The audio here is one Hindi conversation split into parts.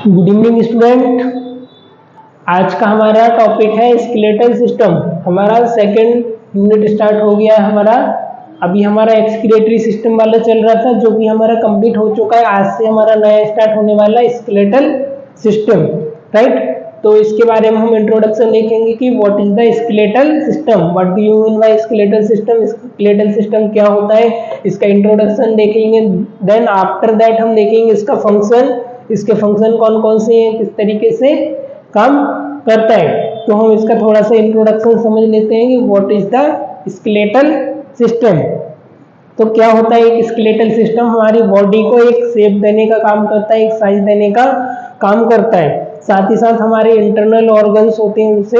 Good evening student. आज का हमारा टॉपिक है स्केलेटल सिस्टम। हमारा सेकंड यूनिट स्टार्ट हो गया है हमारा। अभी हमारा एक्सक्रीटरी सिस्टम वाला चल रहा था जो कि हमारा कंप्लीट हो चुका है। आज से हमारा नया स्टार्ट होने वाला है स्केलेटल सिस्टम, राइट। तो इसके बारे में हम इंट्रोडक्शन देखेंगे कि what is the skeletal system, what do you mean by skeletal system, skeletal system क्या होता है, इसका इंट्रोडक्शन देखेंगे। देन आफ्टर दैट हम देखेंगे इसका फंक्शन, इसके फंक्शन कौन कौन से हैं, किस तरीके से काम करता है। तो हम इसका थोड़ा सा इंट्रोडक्शन समझ लेते हैं कि what is the skeletal system. तो क्या होता है एक स्केलेटल सिस्टम, हमारी बॉडी को एक शेप देने का काम करता है, एक साइज देने का काम करता है। साथ ही साथ हमारे इंटरनल ऑर्गन्स होते हैं उनसे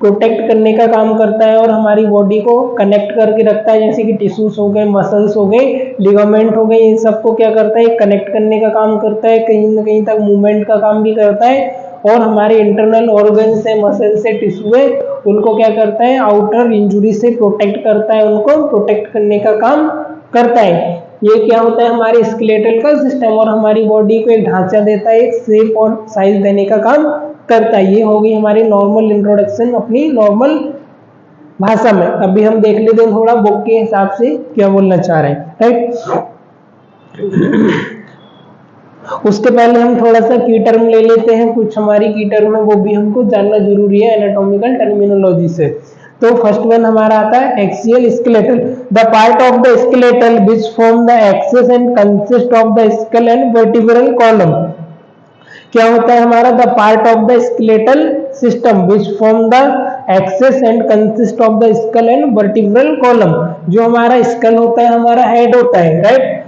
प्रोटेक्ट करने का काम करता है और हमारी बॉडी को कनेक्ट करके रखता है, जैसे कि टिश्यूज हो गए, मसल्स हो गए, लिगामेंट हो गए, इन सबको क्या करता है कनेक्ट करने का काम करता है, कहीं ना कहीं तक मूवमेंट का काम भी करता है। और हमारे इंटरनल ऑर्गन से, मसल से, टिश्यू है, उनको क्या करता है आउटर इंजुरी से प्रोटेक्ट करता है, उनको प्रोटेक्ट करने का काम करता है। ये क्या होता है हमारे स्केलेटल का सिस्टम, और हमारी बॉडी को एक ढांचा देता है, एक शेप और साइज देने का काम करता है। ये होगी हमारी नॉर्मल इंट्रोडक्शन अपनी नॉर्मल भाषा में। अभी हम देख लेते हैं थोड़ा बुक के हिसाब से क्या बोलना चाह रहे हैं, राइट। उसके पहले हम थोड़ा सा की टर्म ले लेते हैं, कुछ हमारी की टर्म है वो भी हमको जानना जरूरी है एनाटॉमिकल टर्मिनोलॉजी से। तो फर्स्ट वन हमारा आता है axial skeletal, the part of the skeletal which form the axis and consist of the school and vertebral column. क्या होता है हमारा the part of the skeletal system which form the axis and consist of the school and vertebral column. जो हमारा स्कल होता है, हमारा हेड होता है, राइट,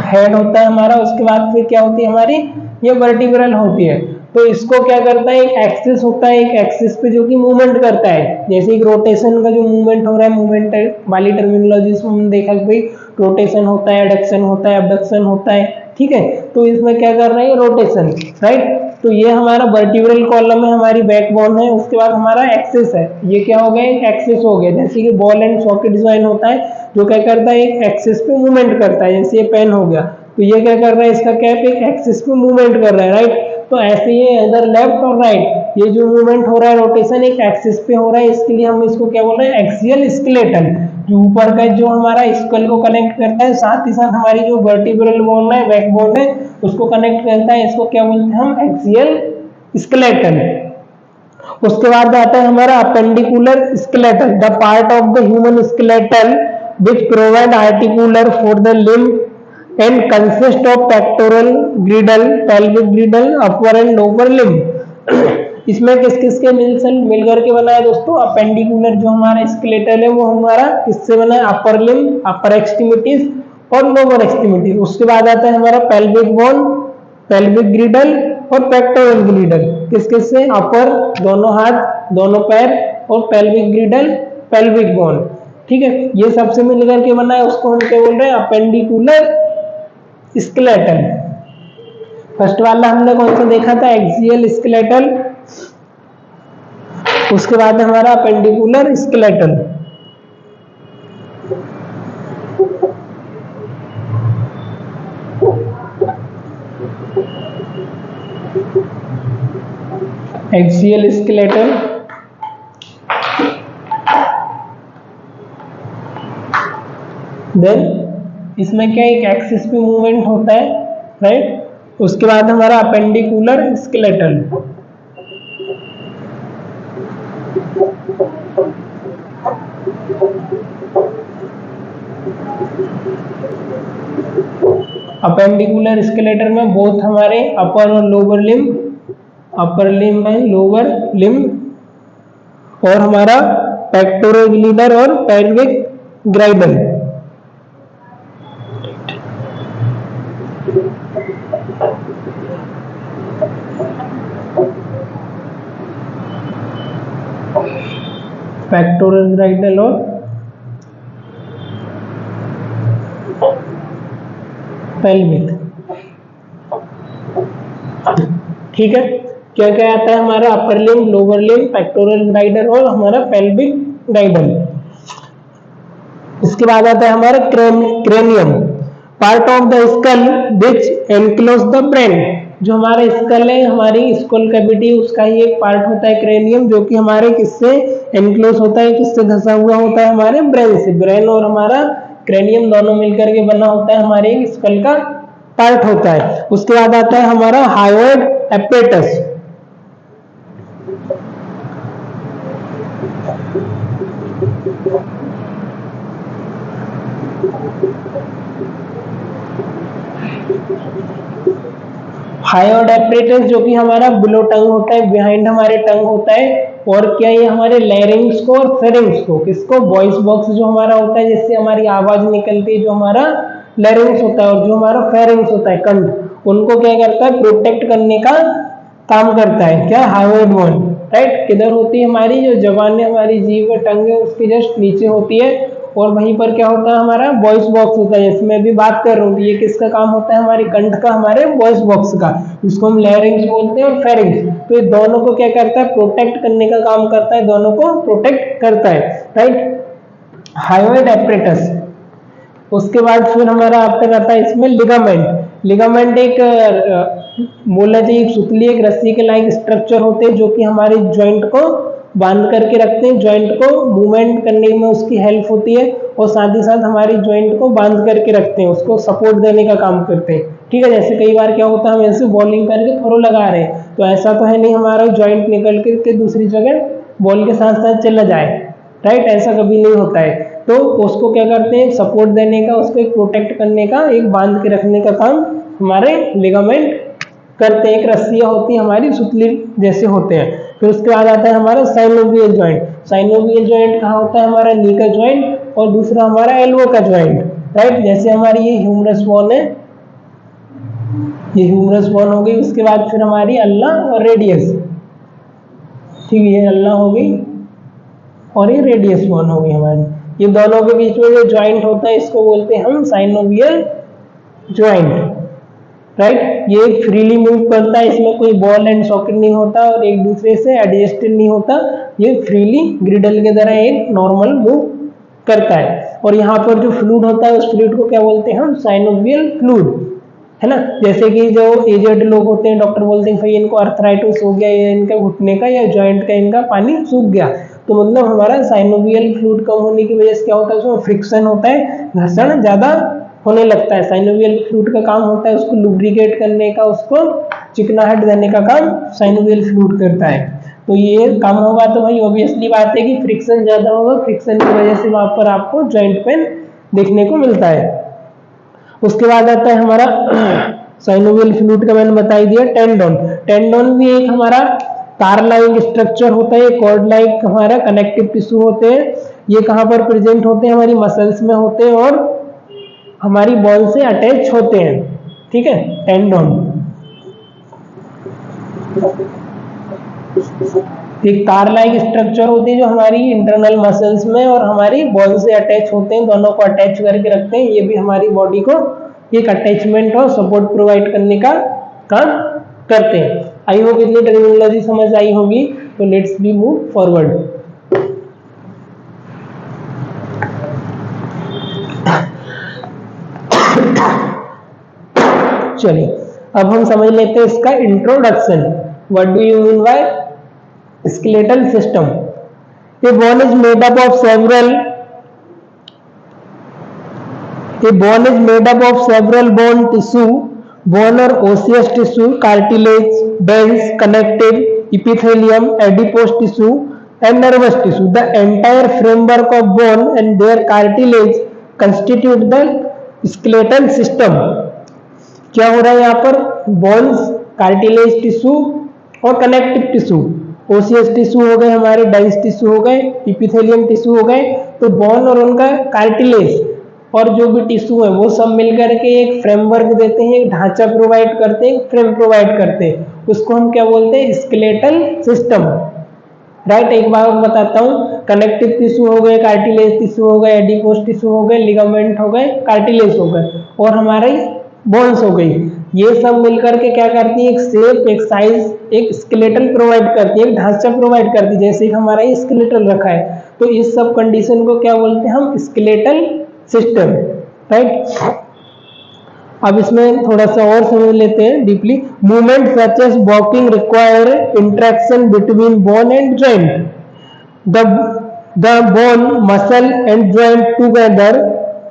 हेड होता है हमारा। उसके बाद फिर क्या होती है हमारी ये वर्टिब्रल होती है। तो इसको क्या करता है एक एक्सिस होता है, एक एक्सिस पे जो कि मूवमेंट करता है, जैसे एक रोटेशन का जो मूवमेंट हो रहा है, मूवमेंट वाली टर्मिनोलॉजी में हमने देखा कि भाई रोटेशन होता है, एडक्शन होता है, एबडक्शन होता है, ठीक है। तो इसमें क्या कर रहे हैं रोटेशन, राइट। तो ये हमारा वर्टिब्रल कॉलम है, हमारी बैकबोन है। उसके बाद हमारा एक्सिस है, ये क्या हो गया एक एक्सिस हो गया, जैसे कि बॉल एंड सॉकेट जॉइन होता है जो क्या करता है एक एक्सिस पे मूवमेंट करता है, जैसे ये पेन हो गया तो ये क्या कर रहा है इसका कैप एक एक्सिस पे मूवमेंट कर रहा है, राइट। तो ऐसे ये इधर लेफ्ट और राइट ये जो मूवमेंट हो रहा है रोटेशन एक एक्सिस पे हो रहा है, इसके लिए हम इसको क्या बोल रहे हैं एक्सियल स्केलेटल। जो ऊपर का जो हमारा स्कल को कनेक्ट करता है, साथ ही साथ हमारी जो वर्टिब्रल बोन है, बैकबोन है, उसको कनेक्ट करता है, इसको क्या बोलते हैं हम एक्सियल स्केलेटल। उसके बाद आता है हमारा appendicular skeletal, the part of the human skeletal which provide articular for the limb and consist of pectoral girdle, pelvic girdle, upper and lower limb। इसमें किस किस के मिलकर के बना है दोस्तों, अपेंडिकुलर जो हमारा स्केलेटल है वो हमारा किससे बना है अपर लिम्ब, अपर एक्सट्रीमिटीज और लोअर एक्सट्रीमिटीज। उसके बाद आता है हमारा पेल्विक बोन, पेल्विक ग्रिडल और पेक्टोरल ग्रिडल, किस किस से अपर दोनों हाथ दोनों पैर और पेल्विक ग्रिडल पेल्विक बोन, ठीक है। ये सबसे मिलकर के बना है, उसको हम क्या बोल रहे हैं अपेंडिकुलर स्केलेटल। फर्स्ट वाला हमने कौन सा देखा था एक्सियल स्केलेटल, उसके बाद हमारा appendicular skeletal. Axial skeletal, then इसमें क्या एक एक्सिस पे मूवमेंट होता है, राइट। उसके बाद हमारा अपेंडिकुलर स्केलेटल, अपेंडिकुलर स्केलेटल में बोथ हमारे अपर और लोअर लिम्ब, अपर लिम्ब है लोअर लिम्ब, और हमारा पेक्टोरल ग्लिडर और पेल्विक ग्राइडल। पेक्टोरल ग्राइडल और पेल्विक, ठीक है। क्या क्या आता है हमारा upper limb, lower limb, pectoral girdle और हमारा पेल्विक ग्राइडल। इसके बाद आता है हमारा cranium, part of the skull which enclose the brain. जो हमारा स्कल है, हमारी स्कल कैविटी, उसका ही एक पार्ट होता है क्रेनियम, जो कि हमारे किससे एनक्लोज होता है, किससे धसा हुआ होता है, हमारे ब्रेन से। ब्रेन और हमारा क्रेनियम दोनों मिलकर के बना होता है, हमारे स्कल का पार्ट होता है। उसके बाद आता है हमारा हायोइड एपरेटस। हायोइड एपरेटस जो कि हमारा बिलो टंग होता है, बिहाइंड हमारे टंग होता है। और क्या ये हमारे लैरिंग्स को और फेरिंग्स को, किसको, वॉइस बॉक्स जो हमारा होता है जिससे हमारी आवाज निकलती है, जो हमारा लैरिंग्स होता है, और जो हमारा फेरिंग्स होता है, कंठ, उनको क्या करता है, प्रोटेक्ट करने का काम करता है। क्या, हायोइड बोन, राइट। किधर होती है हमारी, जो जबान है, हमारी जीभ टंग है, उसके जस्ट नीचे होती है। और वहीं पर क्या होता है, हमारा वॉइस बॉक्स होता है, जिसमें अभी बात कर रहा हूँ। ये किसका काम होता है, हमारे कंठ का, हमारे वॉइस बॉक्स का, जिसको हम लैरिंग्स बोलते हैं और फेरिंग्स। तो ये दोनों को क्या करता है, प्रोटेक्ट करने का काम करता है, दोनों को प्रोटेक्ट करता है, राइट, हायोइड एपरेटस। उसके बाद फिर हमारा आपका रहता है इसमें लिगामेंट। लिगामेंट एक बोला जाए एक सुतली, एक रस्सी के लाइक स्ट्रक्चर होते हैं, जो कि हमारे जॉइंट को बांध करके रखते हैं, जॉइंट को मूवमेंट करने में उसकी हेल्प होती है, और साथ ही साथ हमारी जॉइंट को बांध करके रखते हैं, उसको सपोर्ट देने का काम करते हैं। ठीक है, जैसे कई बार क्या होता है, हम ऐसे बॉलिंग करके थ्रो लगा रहे हैं, तो ऐसा तो है नहीं हमारा जॉइंट निकल के दूसरी जगह बॉल के साथ साथ चला जाए, राइट, ऐसा कभी नहीं होता है। तो उसको क्या करते हैं, सपोर्ट देने का, उसको एक प्रोटेक्ट करने का, एक बांध के रखने का काम हमारे लिगामेंट करते हैं। एक रस्सियां होती है हमारी सुतली जैसे होते हैं। फिर उसके बाद आता है हमारा साइनोवियल जॉइंट। साइनोवियल जॉइंट कहाँ होता है, हमारा नी का जॉइंट, और दूसरा हमारा एल्बो का जॉइंट, राइट। जैसे हमारी ये ह्यूमरस बोन है, ये ह्यूमरस बोन हो गई। उसके बाद फिर हमारी अल्ना और रेडियस, ठीक है, ये अल्ना हो गई और ये रेडियस बोन हो गई हमारी। ये दोनों के बीच में जो जॉइंट होता है, इसको बोलते हैं हम साइनोवियल जॉइंट, राइट। ये फ्रीली मूव करता है, इसमें कोई बॉल एंड सॉकेट नहीं होता और एक दूसरे से एडजस्टेड नहीं होता, ये फ्रीली ग्रिडल की तरह एक नॉर्मल मूव करता है। और यहाँ पर जो फ्लूइड होता है, उस फ्लूइड को क्या बोलते हैं हम, साइनोवियल फ्लूइड, है ना। जैसे कि जो एजेड लोग होते हैं, डॉक्टर बोलते हैं भाई इनको अर्थराइटिस हो गया, या इनका घुटने का या जॉइंट का इनका पानी सूख गया, तो मतलब हमारा साइनोवियल फ्लूइड कम होने की वजह से क्या होता है, उसमें फ्रिक्शन होता है, घर्षण ज्यादा होने लगता है। साइनोवियल फ्लूइड का काम होता है उसको लुब्रिकेट करने का, उसको चिकनाहट देने का काम साइनोवियल फ्लूइड करता है। तो ये काम होगा तो भाई ऑब्वियसली बात है कि फ्रिक्शन ज्यादा होगा, फ्रिक्शन की वजह से वहां पर आपको जॉइंट पेन देखने को मिलता है। उसके बाद आता है हमारा साइनोवियल फ्लूइड का मैंने बता दिया। टेंडोन, टेंडोन भी एक हमारा तार लाइक स्ट्रक्चर होता है, कॉर्ड लाइक हमारा कनेक्टिव टिश्यू होते हैं। ये कहाँ पर प्रेजेंट होते हैं, हमारी मसल्स में होते हैं और हमारी बॉल से अटैच होते हैं, ठीक है, टेंडोन। एक तार लाइक स्ट्रक्चर होती है जो हमारी इंटरनल मसल्स में और हमारी बॉल से अटैच होते हैं, दोनों को अटैच करके रखते हैं। ये भी हमारी बॉडी को एक अटैचमेंट और सपोर्ट प्रोवाइड करने का काम करते हैं। आई होप इतनी टर्मिनोलॉजी समझ आई होगी। तो लेट्स बी मूव फॉरवर्ड। चलिए अब हम समझ लेते हैं इसका introduction. What do you mean by skeletal system? A bone is made up of several bone tissue, bone or osseous tissue, cartilage, bones, connective, epithelium, adipose tissue and nervous tissue. The entire framework of bone and their cartilage constitute the skeletal system. क्या हो रहा है यहाँ पर, बोन्स, कार्टिलेज टिश्यू और कनेक्टिव टिश्यू, ओसियस टिश्यू हो गए हमारे, डाइस टिश्यू हो गए, इपिथेलियम टिश्यू हो गए। तो बोन और उनका कार्टिलेज और जो भी टिश्यू है वो सब मिलकर के एक फ्रेमवर्क देते हैं, एक ढांचा प्रोवाइड करते हैं, फ्रेम प्रोवाइड करते हैं। उसको हम क्या बोलते हैं, स्केलेटल सिस्टम, राइट। एक बार और बताता हूँ, कनेक्टिव टिश्यू हो गए, कार्टिलेज टिश्यू हो गए, एडिपोस टिश्यू हो गए, लिगामेंट हो गए, कार्टिलेज हो गए और हमारे बोन्स हो गई। ये सब मिलकर के क्या करती है, एक शेप, एक साइज, एक स्केलेटल प्रोवाइड करती है, एक ढांचा प्रोवाइड करती है। जैसे हमारा ये स्केलेटल रखा है, तो इस सब कंडीशन को क्या बोलते हैं हम, स्केलेटल सिस्टम, राइट। अब इसमें थोड़ा सा और समझ लेते हैं deeply. Movement such as walking require interaction between bone and joint. The bone, muscle and joint together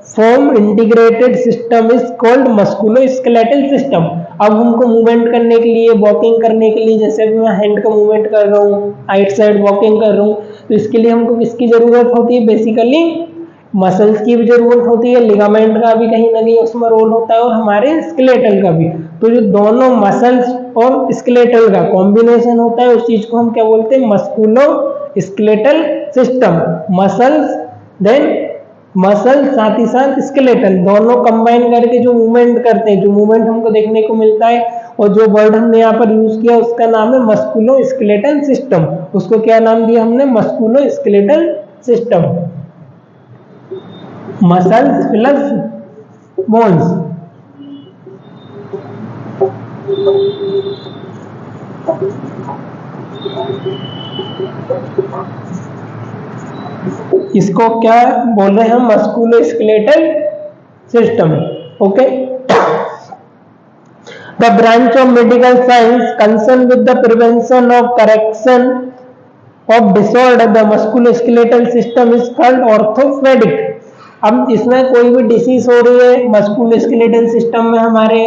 form integrated system is called musculoskeletal system। अब हमको मूवमेंट करने के लिए, वॉकिंग करने के लिए, जैसे अभी मैं हैंड का मूवमेंट कर रहा हूँ, राइट साइड वॉकिंग कर रहा हूँ, तो इसके लिए हमको किसकी जरूरत होती है? बेसिकली मसल्स की भी जरूरत होती है, लिगामेंट का भी कहीं ना कहीं उसमें रोल होता है, और हमारे स्केलेटल का भी। तो जो दोनों मसल्स और स्केलेटल का कॉम्बिनेशन होता है, उस चीज को हम क्या बोलते हैं? Musculoskeletal system. Muscles then muscle साथ ही साथ स्केलेटल, दोनों कंबाइन करके जो मूवमेंट करते हैं, जो मूवमेंट हमको देखने को मिलता है, और जो वर्ड हमने यहाँ पर यूज किया उसका नाम है मस्कुलो स्केलेटल सिस्टम। उसको क्या नाम दिया हमने? मस्कुलो skeletal system. Muscles plus bones. इसको क्या बोल रहे हैं हम? Musculoskeletal system. Okay. The branch of medical science concern with the prevention of correction of disorder the musculoskeletal system is called orthopaedic. अब इसमें कोई भी डिसीज हो रही है मस्कुलोस्केलेटल सिस्टम में हमारे,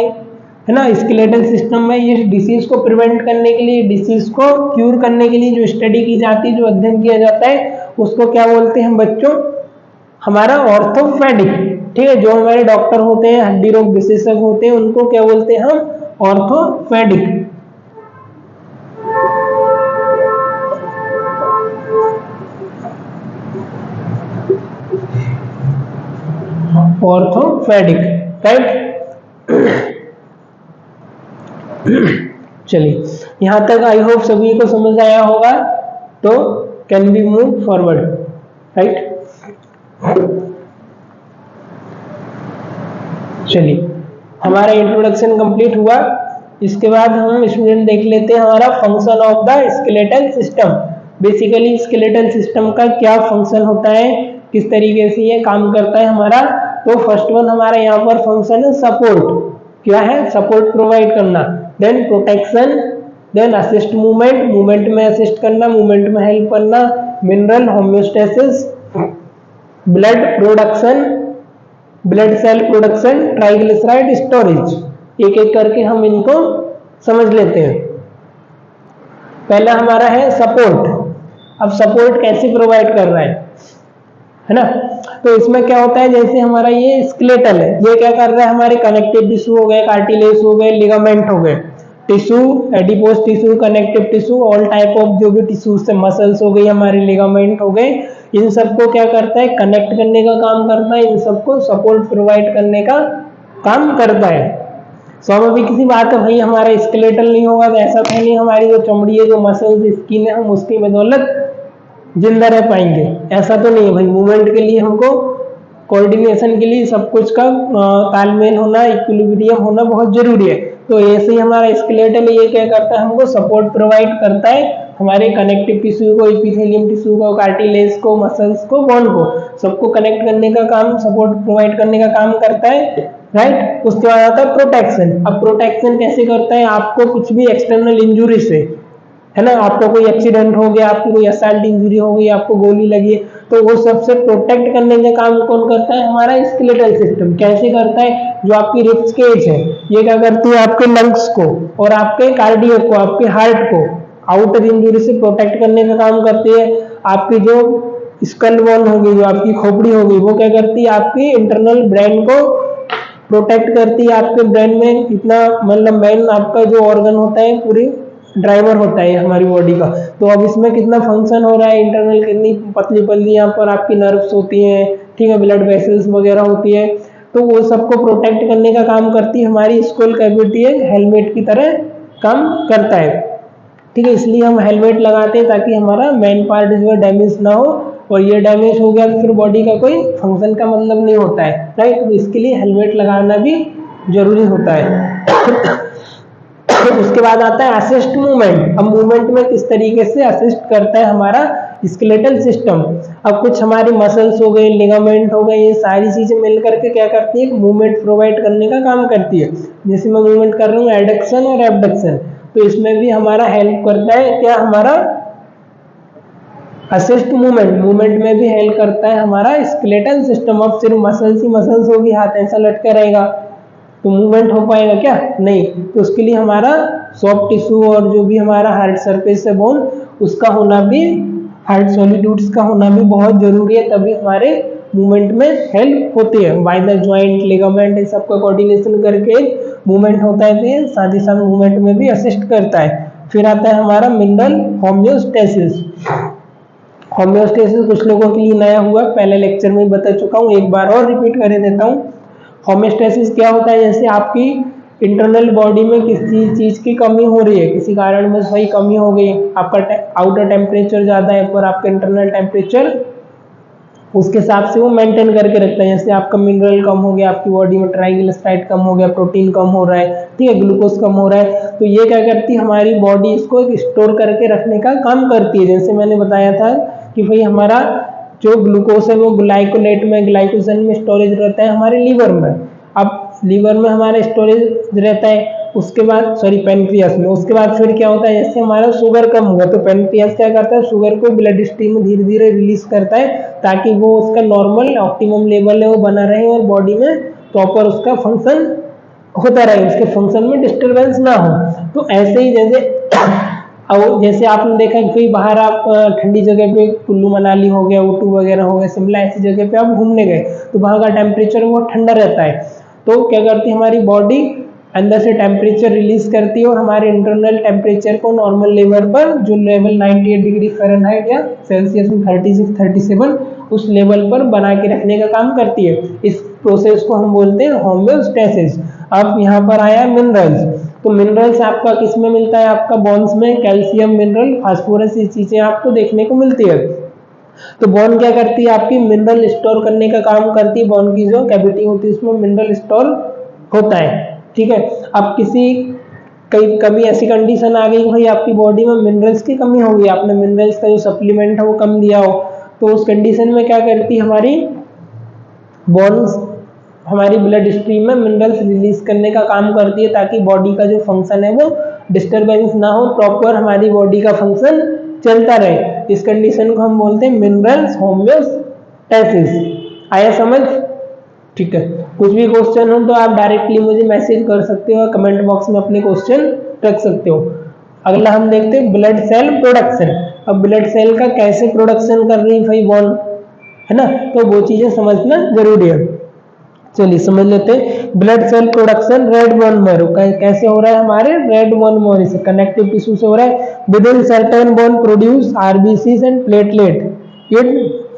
है ना, स्केलेटल सिस्टम में, ये डिसीज को प्रिवेंट करने के लिए, डिसीज को क्यूर करने के लिए जो स्टडी की जाती है, जो अध्ययन किया जाता है, उसको क्या बोलते हैं बच्चों? हमारा ऑर्थोपेडिक। ठीक है, जो हमारे डॉक्टर होते हैं, हड्डी रोग विशेषज्ञ होते हैं, उनको क्या बोलते हैं हम? ऑर्थोपेडिक। Orthopaedic, right. चलिए, यहां तक आई होप सभी को समझ आया होगा। तो can be move forward, right. चलिए, हमारा इंट्रोडक्शन कंप्लीट हुआ। इसके बाद हम स्टूडेंट देख लेते हैं हमारा function of the skeletal system. Basically skeletal system का क्या फंक्शन होता है, किस तरीके से ये काम करता है हमारा। तो फर्स्ट वन हमारा यहाँ पर फंक्शन है सपोर्ट। क्या है? सपोर्ट प्रोवाइड करना। Then protection, then assist movement, movement में असिस्ट करना, मूवमेंट में हेल्प करना, mineral homeostasis, blood production, blood cell production, triglyceride storage. एक एक करके हम इनको समझ लेते हैं। पहला हमारा है सपोर्ट। अब सपोर्ट कैसे प्रोवाइड कर रहा है ना। तो इसमें क्या होता है, जैसे हमारा ये स्केलेटल है, ये क्या कर रहा है? हमारे कनेक्टिव टिश्यू हो गए, कार्टिलेज हो गए, लिगामेंट हो गए, tissue, adipose tissue, connective tissue, all type of जो भी टिश्यू से, मसल्स हो गई हमारे, लिगामेंट हो गए, इन सबको क्या करता है? कनेक्ट करने का काम करता है, इन सबको सपोर्ट प्रोवाइड करने का काम करता है। स्वाभाविक अभी किसी बात है भाई, हमारा स्केलेटल नहीं होगा तो ऐसा तो नहीं हमारी जो चमड़ी है, जो मसल्स, स्किन है, हम उसकी बदौलत जिंदा रह पाएंगे, ऐसा तो नहीं है भाई। मूवमेंट के लिए हमको, कोऑर्डिनेशन के लिए सब कुछ का तालमेल होना, इक्विलिब्रियम होना बहुत जरूरी है। तो ऐसे ही हमारा स्केलेटल ये क्या करता है? हमको सपोर्ट प्रोवाइड करता है, हमारे कनेक्टिव टिश्यू को, एपिथेलियम टिश्यू को, कार्टिलेज को, मसल्स को, बोन को, सबको कनेक्ट करने का काम, सपोर्ट प्रोवाइड करने का काम करता है, राइट। उसके बाद आता है प्रोटेक्शन। अब प्रोटेक्शन कैसे करता है? आपको कुछ भी एक्सटर्नल इंजुरी से, है ना, आपको कोई एक्सीडेंट हो गया, आपको कोई असल्ट इंजरी हो गई, आपको गोली लगी, तो वो सबसे प्रोटेक्ट करने का काम कौन करता है? हमारा स्केलेटल सिस्टम। कैसे करता है? जो आपकी रिब्स केज है, ये क्या करती है? आपके लंग्स को और आपके कार्डियो को, आपके हार्ट को आउटर इंजरी से प्रोटेक्ट करने का काम करती है। आपकी जो स्कल बोन होगी, जो आपकी खोपड़ी होगी, वो क्या करती है? आपकी इंटरनल ब्रेन को प्रोटेक्ट करती है। आपके ब्रेन में इतना, मतलब मेन आपका जो ऑर्गन होता है, पूरी ड्राइवर होता है हमारी बॉडी का। तो अब इसमें कितना फंक्शन हो रहा है, इंटरनल कितनी पतली पतली यहाँ पर आपकी नर्व्स होती हैं, ठीक है, ब्लड वेसल्स वगैरह होती है, तो वो सबको प्रोटेक्ट करने का काम करती है हमारी स्कुल कैविटी, एक हेलमेट की तरह काम करता है, ठीक है। इसलिए हम हेलमेट लगाते हैं ताकि हमारा मेन पार्ट जो है डैमेज ना हो, और ये डैमेज हो गया तो फिर बॉडी का कोई फंक्शन का मतलब नहीं होता है, राइट। तो इसके लिए हेलमेट लगाना भी जरूरी होता है। उसके बाद आता है असिस्ट मूवमेंट। अब मूवमेंट में किस तरीके से असिस्ट करता है हमारा स्केलेटल सिस्टम। अब कुछ हमारी मसल्स हो गए, लिगामेंट हो गए, ये सारी चीजें मिल करके क्या करती है, मूवमेंट प्रोवाइड करने का काम करती है। जैसे मैं मूवमेंट कर रहा हूँ एडक्शन और एबडक्शन, तो इसमें भी हमारा हेल्प करता है क्या, हमारा असिस्ट मूवमेंट में भी हेल्प करता है हमारा स्केलेटल सिस्टम। अब सिर्फ मसल्स ही मसल्स होगी, हाथ ऐसा लटका रहेगा तो मूवमेंट हो पाएगा क्या, नहीं। तो उसके लिए हमारा सॉफ्ट टिश्यू और जो भी हमारा हार्ड सरफेस है बोन, उसका होना भी, हार्ड सॉलिड्यूड्स का होना भी बहुत जरूरी है, तभी हमारे मूवमेंट में हेल्प होती है। बाय द जॉइंट, लिगामेंट, इन सबका कोऑर्डिनेशन करके मूवमेंट होता है, तो ये साथ ही साथ मूवमेंट में भी असिस्ट करता है। फिर आता है हमारा मिनरल होम्योस्टेसिस। होम्योस्टेसिस कुछ लोगों के लिए नया हुआ, पहले लेक्चर में बता चुका हूँ, एक बार और रिपीट कर देता हूँ। होम्योस्टेसिस क्या होता है, जैसे आपकी इंटरनल बॉडी में किसी चीज की कमी हो रही है, किसी कारण में सही कमी हो गई, आपका आउटर टेम्परेचर ज्यादा है पर आपका इंटरनल टेम्परेचर उसके हिसाब से वो मेंटेन करके रखता है। जैसे आपका मिनरल कम हो गया, आपकी बॉडी में ट्राइग्लिसराइड कम हो गया, प्रोटीन कम हो रहा है, ठीक है, ग्लूकोज कम हो रहा है, तो ये क्या करती है, हमारी बॉडी इसको स्टोर करके रखने का काम करती है। जैसे मैंने बताया था कि भाई हमारा जो ग्लूकोज है वो ग्लाइकोलेट में, ग्लाइकोजन में स्टोरेज रहता है हमारे लीवर में। अब लीवर में हमारा स्टोरेज रहता है, उसके बाद सॉरी पेनक्रियास में, उसके बाद फिर क्या होता है, जैसे हमारा शुगर कम होगा तो पेनक्रियास क्या करता है, शुगर को ब्लड स्ट्रीम में धीरे धीरे रिलीज करता है, ताकि वो उसका नॉर्मल ऑप्टिमम लेवल है वो बना रहे और बॉडी में प्रॉपर उसका फंक्शन होता रहे, उसके फंक्शन में डिस्टरबेंस ना हो। तो ऐसे ही जैसे आपने देखा कि कोई बाहर आप ठंडी जगह पे, कुल्लू मनाली हो गया, ऊटी वगैरह हो गया, शिमला, ऐसी जगह पे आप घूमने गए तो वहाँ का टेम्परेचर वो ठंडा रहता है, तो क्या करती है हमारी बॉडी अंदर से टेम्परेचर रिलीज करती है और हमारे इंटरनल टेम्परेचर को नॉर्मल लेवल पर, जो लेवल 98 डिग्री फ़ारेनहाइट या सेल्सियस में 36-37, उस लेवल पर बना के रखने का काम करती है। इस प्रोसेस को हम बोलते हैं होम्योस्टेसिस। अब यहाँ पर आया मिनरल्स, तो मिनरल्स आपका किस में मिलता है, आपका बोन्स में कैल्शियम, मिनरल, फास्फोरस, ये चीजें आपको देखने को मिलती है। तो बोन क्या करती है, आपकी मिनरल स्टोर करने का काम करती है, बोन की जो कैविटी होती है उसमें मिनरल स्टोर होता है, ठीक है। अब कभी ऐसी कंडीशन आ गई भाई आपकी बॉडी में मिनरल्स की कमी हो गई, आपने मिनरल्स का जो सप्लीमेंट है वो कम दिया हो, तो उस कंडीशन में क्या करती है हमारी बोन्स, हमारी ब्लड स्ट्रीम में मिनरल्स रिलीज करने का काम करती है, ताकि बॉडी का जो फंक्शन है वो डिस्टरबेंस ना हो, प्रॉपर हमारी बॉडी का फंक्शन चलता रहे। इस कंडीशन को हम बोलते हैं मिनरल्स होम्योस्टेसिस। आया समझ, ठीक है। कुछ भी क्वेश्चन हो तो आप डायरेक्टली मुझे मैसेज कर सकते हो, कमेंट बॉक्स में अपने क्वेश्चन रख सकते हो। अगला हम देखते हैं ब्लड सेल प्रोडक्शन। अब ब्लड सेल का कैसे प्रोडक्शन कर रही है भाई बॉन, है ना, तो वो चीजें समझना जरूरी है। चलिए समझ लेते हैं। Blood cell production red bone marrow कैसे हो रहा है, हमारे रेड बोन मैरो से, कनेक्टिव टिश्यू से हो रहा है। Within certain bone produce RBCs and platelet it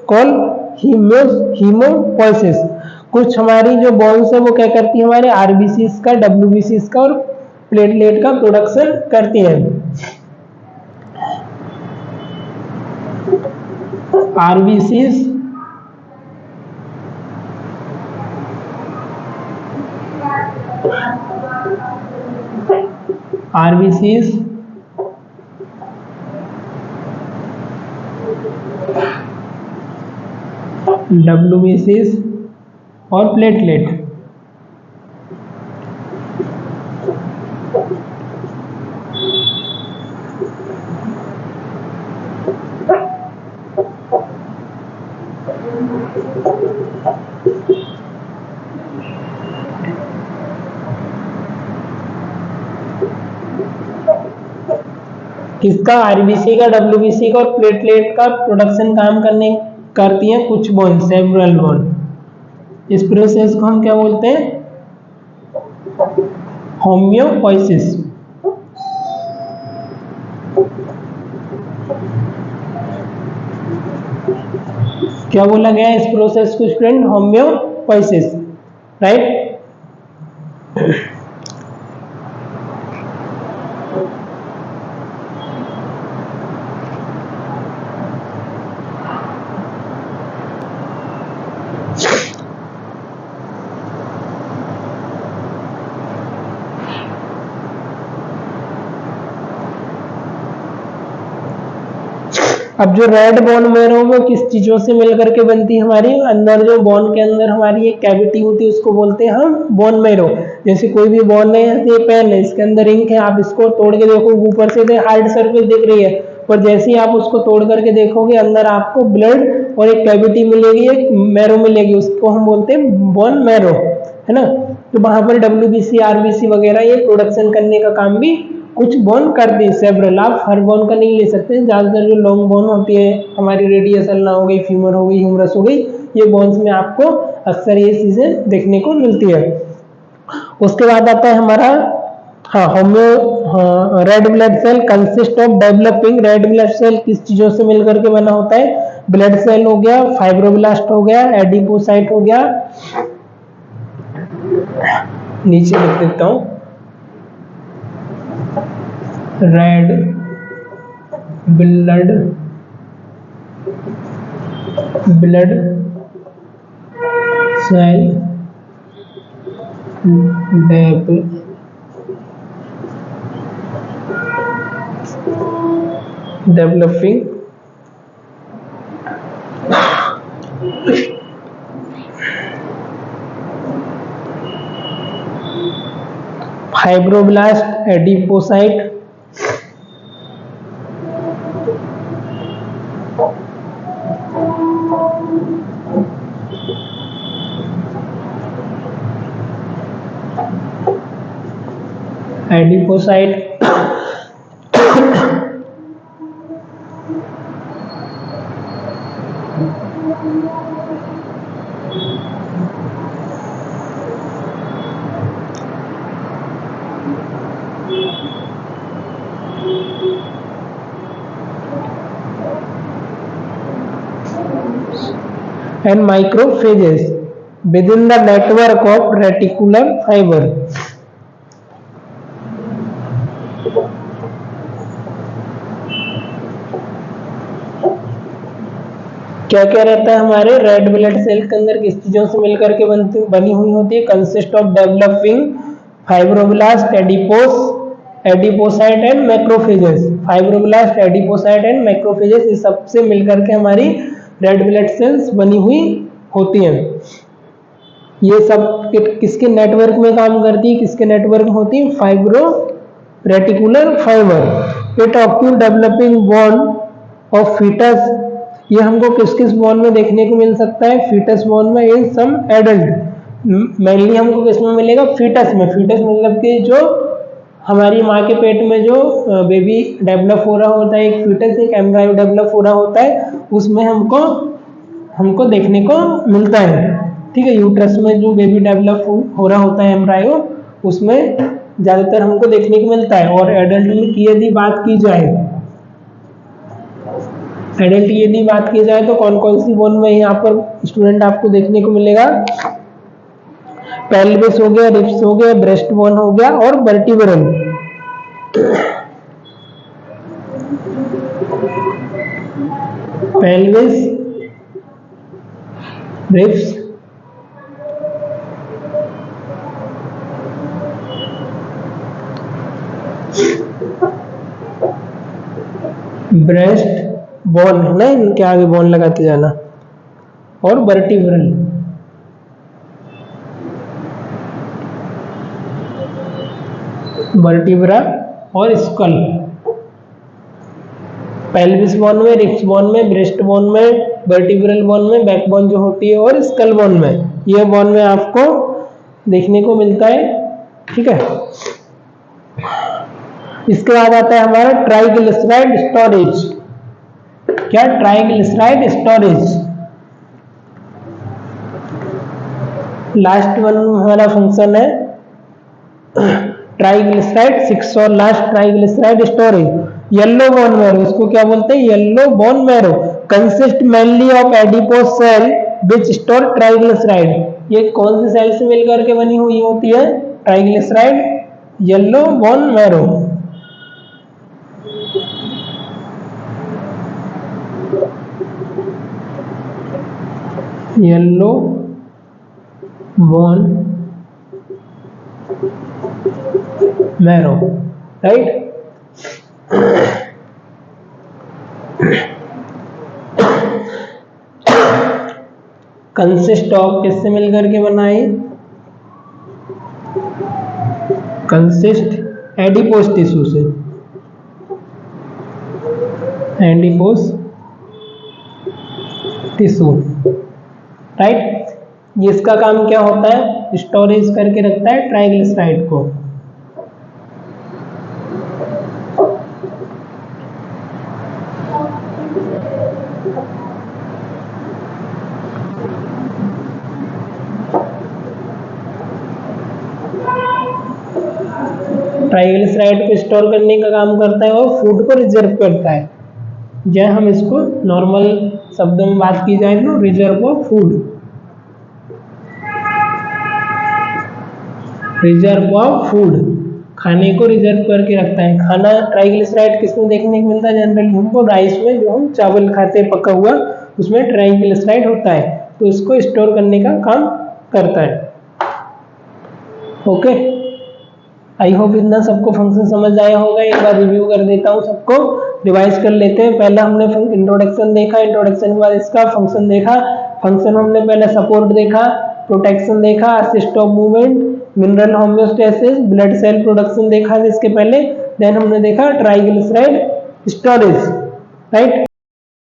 call hemopoiesis. कुछ हमारी जो बोन्स है वो क्या करती है, हमारे आरबीसीज का, डब्ल्यूबीसीज का और प्लेटलेट का प्रोडक्शन करती है। आरबीसीज डब्ल्यूबीसीज और प्लेटलेट। किसका, आरबीसी का, डब्ल्यूबीसी का और प्लेटलेट का प्रोडक्शन काम करती हैं कुछ बोन, सेवरल बोन। इस प्रोसेस को हम क्या बोलते हैं, होम्योपोइसिस। क्या बोला गया इस प्रोसेस को स्टूडेंट, होम्योपोइसिस, राइट। अब जो रेड बोन मैरो वो किस चीजों से मिलकर के बनती है हमारी, अंदर जो बोन के अंदर हमारी एक कैविटी होती है उसको बोलते हैं हम बोन मैरो। जैसे कोई भी बोन है, ये पेन है, इसके अंदर इंक है, आप इसको तोड़ के देखो, ऊपर से हार्ड सरफेस दिख रही है, पर जैसे ही आप उसको तोड़ करके देखोगे अंदर आपको ब्लड और एक कैविटी मिलेगी, एक मैरो मिलेगी, उसको हम बोलते हैं बोन मैरो, है ना। तो वहां पर डब्ल्यूबीसी आरबीसी वगैरह ये प्रोडक्शन करने का काम भी कुछ बोन करती है, सेवरल। आप हर बोन का नहीं ले सकते, ज्यादातर जो लॉन्ग बोन होती है हमारी, रेडियस अल्ना हो गई, फीमर हो गई, ह्यूमरस हो गई, ये बोन्स में आपको अक्सर ये चीजें देखने को मिलती है। उसके बाद आता है हमारा red blood cell consist of developing. Red blood cell किस चीजों से मिलकर के बना होता है, ब्लड सेल हो गया, फाइब्रोब्लास्ट हो गया, एडिपोसाइट हो गया, नीचे लिख देता हूं, red blood cell developing fibroblast, adipocyte, adipocyte and macrophages within the network of reticular fiber। क्या क्या रहता है हमारे रेड ब्लड सेल के अंदर, किस चीजों से मिलकर के बनी हुई होती है, consist of developing fibroblast, adipocyte and macrophages. Fibroblast, adipocyte and macrophages, ये सबसे मिलकर के हमारी रेड ब्लड सेल्स बनी हुई होती हैं। ये सब किसके नेटवर्क में काम करती है, किसके नेटवर्क में होती है, फाइब्रो रेटिकुलर फाइबर। इट ऑक्यू डेवलपिंग बोन ऑफ फीटस, ये हमको किस किस बोन में देखने को मिल सकता है, फीटस बोन में, इन सम एडल्ट। मेनली हमको किस में मिलेगा, फीटस में। फीटस मतलब कि जो हमारी माँ के पेट में जो बेबी डेवलप हो रहा होता है, एक फीटस, एक एम्ब्रायो डेवलप हो रहा होता है, उसमें हमको देखने को मिलता है। ठीक है, यूट्रस में जो बेबी डेवलप हो रहा होता है एम्ब्रायो, उसमें ज्यादातर हमको देखने को मिलता है। और एडल्ट में की यदि बात की जाए, एडल्ट की यदि बात की जाए तो कौन कौन सी बोन में यहाँ पर स्टूडेंट आपको देखने को मिलेगा, पेल्विस हो गया, रिब्स हो गया, ब्रेस्ट बोन हो गया और vertebral. Pelvis, ribs, breast bone है ना, इनके आगे बोन लगाते जाना, और वर्टिब्रल। वर्टिब्रा और स्कल। पेल्विस बोन में, रिब्स बोन में, ब्रेस्ट बोन में, वर्टिब्रल बोन में, बैकबोन जो होती है, और स्कल बोन में, ये बोन में आपको देखने को मिलता है। ठीक है, इसके बाद आता है हमारा ट्राइग्लिसराइड स्टोरेज। क्या, ट्राइग्लिसराइड स्टोरेज। लास्ट वन हमारा फंक्शन है ट्राइग्लिसराइड 6 और last triglyceride storage. Yellow bone marrow, इसको क्या बोलते हैं, yellow bone marrow, consist mainly of adipose cell which store triglyceride. ये कौन से सेल से मिलकर के बनी हुई होती है, triglyceride, yellow bone marrow. Yellow bone marrow, right. Consist of किससे मिलकर के बना है, कंसिस्ट एडिपोज टिश्यू से, एडिपोज टिश्यू, राइट। जिसका काम क्या होता है, स्टोरेज करके रखता है ट्राइग्लिसराइड को। ट्राइग्लिसराइड को स्टोर करने का काम करता है और फूड को रिजर्व करता है। जब हम इसको नॉर्मल शब्दों में बात की जाए तो reserve of food, reserve of food, खाने को रिजर्व करके रखता है। खाना ट्राइग्लिसराइड किसमें देखने को मिलता है, जनरली हमको राइस में, जो हम चावल खाते हैं पका हुआ, उसमें ट्राइग्लिसराइड होता है, तो इसको स्टोर करने का काम करता है। ओके, आई होप इतना सबको फंक्शन समझ आया होगा। एक बार रिव्यू कर देता हूँ, सबको रिवाइज कर लेते हैं। पहला हमने इंट्रोडक्शन देखा, इंट्रोडक्शन के बाद इसका फंक्शन देखा। फंक्शन में हमने पहले सपोर्ट देखा, प्रोटेक्शन देखा, assist of movement, mineral homeostasis, blood cell production देखा इसके पहले। देन हमने देखा ट्राइग्लिसराइड स्टोरेज, राइट।